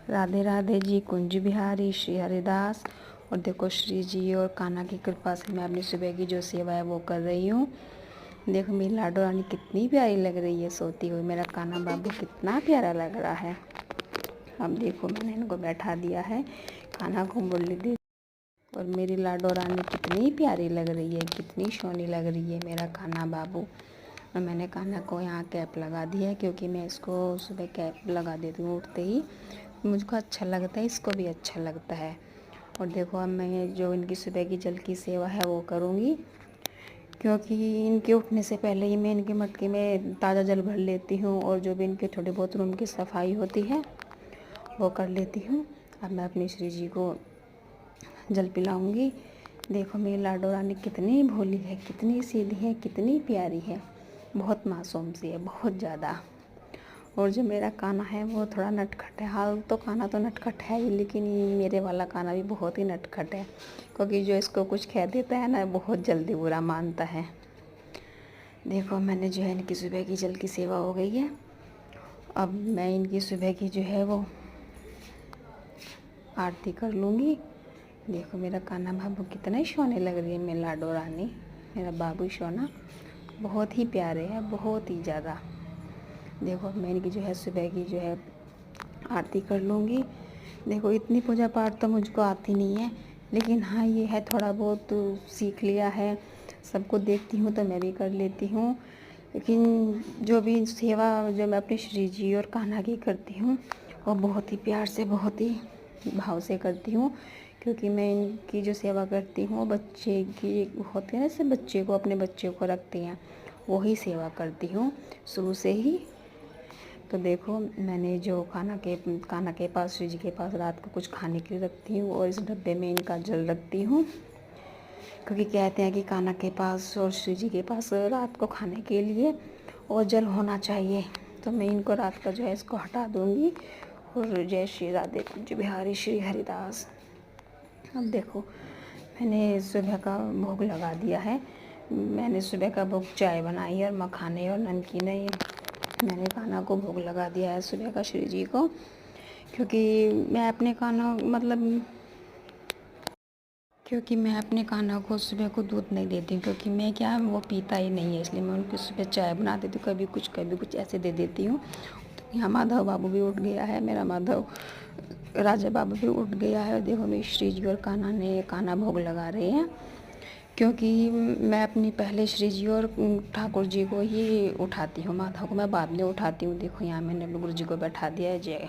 राधे राधे जी। कुंज बिहारी श्री हरिदास। और देखो श्री जी और कान्हा की कृपा से मैं अपनी सुबह की जो सेवा है वो कर रही हूँ। देखो मेरी लाडो रानी कितनी प्यारी लग रही है सोती हुई। मेरा कान्हा बाबू कितना प्यारा लग रहा है। अब देखो मैंने इनको बैठा दिया है, कान्हा को मुरली दे। और मेरी लाडो रानी कितनी प्यारी लग रही है, कितनी सोनी लग रही है मेरा कान्हा बाबू। और मैंने कान्हा को यहाँ कैप लगा दी है, क्योंकि मैं इसको सुबह कैप लगा देती हूँ उठते ही। मुझको अच्छा लगता है, इसको भी अच्छा लगता है। और देखो अब मैं जो इनकी सुबह की जल की सेवा है वो करूँगी, क्योंकि इनके उठने से पहले ही मैं इनके मटके में ताज़ा जल भर लेती हूँ। और जो भी इनके थोड़े बहुत रूम की सफाई होती है वो कर लेती हूँ। अब मैं अपनी श्री जी को जल पिलाऊंगी। देखो मेरी लाडो रानी कितनी भोली है, कितनी सीधी है, कितनी प्यारी है, बहुत मासूम सी है, बहुत ज़्यादा। और जो मेरा कान्हा है वो थोड़ा नटखट है। हाल तो कान्हा तो नटखट है ही, लेकिन ये मेरे वाला कान्हा भी बहुत ही नटखट है, क्योंकि जो इसको कुछ कह देता है ना बहुत जल्दी बुरा मानता है। देखो मैंने जो है इनकी सुबह की जल की सेवा हो गई है। अब मैं इनकी सुबह की जो है वो आरती कर लूँगी। देखो मेरा कान्हा बाबू कितना ही सोने लग रही है मेरी लाडो रानी। मेरा बाबू सोना बहुत ही प्यारे है, बहुत ही ज़्यादा। देखो मैं इनकी जो है सुबह की जो है आरती कर लूँगी। देखो इतनी पूजा पाठ तो मुझको आती नहीं है, लेकिन हाँ ये है थोड़ा बहुत तो सीख लिया है। सबको देखती हूँ तो मैं भी कर लेती हूँ। लेकिन जो भी सेवा जो मैं अपनी श्री जी और कान्हा की करती हूँ वो बहुत ही प्यार से, बहुत ही भाव से करती हूँ। क्योंकि मैं इनकी जो सेवा करती हूँ बच्चे की होती है ना, जैसे बच्चे को अपने बच्चे को रखती हैं वही सेवा करती हूँ शुरू से ही। तो देखो मैंने जो कान्हा के पास, श्री जी के पास रात को कुछ खाने के लिए रखती हूँ, और इस डब्बे में इनका जल रखती हूँ। क्योंकि कहते हैं कि कान्हा के पास और श्री जी के पास रात को खाने के लिए और जल होना चाहिए। तो मैं इनको रात का जो है इसको हटा दूँगी। और जय श्री राधे कुंज बिहारी श्री हरिदास। अब देखो मैंने सुबह का भोग लगा दिया है। मैंने सुबह का भोग चाय बनाई है और मखाने और नमकीन मैंने कान्हा को भोग लगा दिया है सुबह का श्री जी को। क्योंकि मैं अपने कान्हा को सुबह को दूध नहीं देती हूँ, क्योंकि मैं क्या वो पीता ही नहीं है, इसलिए मैं उनको सुबह चाय बना देती हूँ, कभी कुछ ऐसे दे देती हूँ। तो यहाँ माधव बाबू भी उठ गया है, मेरा माधव राजा बाबू भी उठ गया है। देखो मेरी श्री जी और कान्हा भोग लगा रहे हैं, क्योंकि मैं अपनी पहले श्री जी और ठाकुर जी को ही उठाती हूँ, माधव को मैं बाद में उठाती हूँ। देखो यहाँ मैंने गुरु जी को बैठा दिया है। जय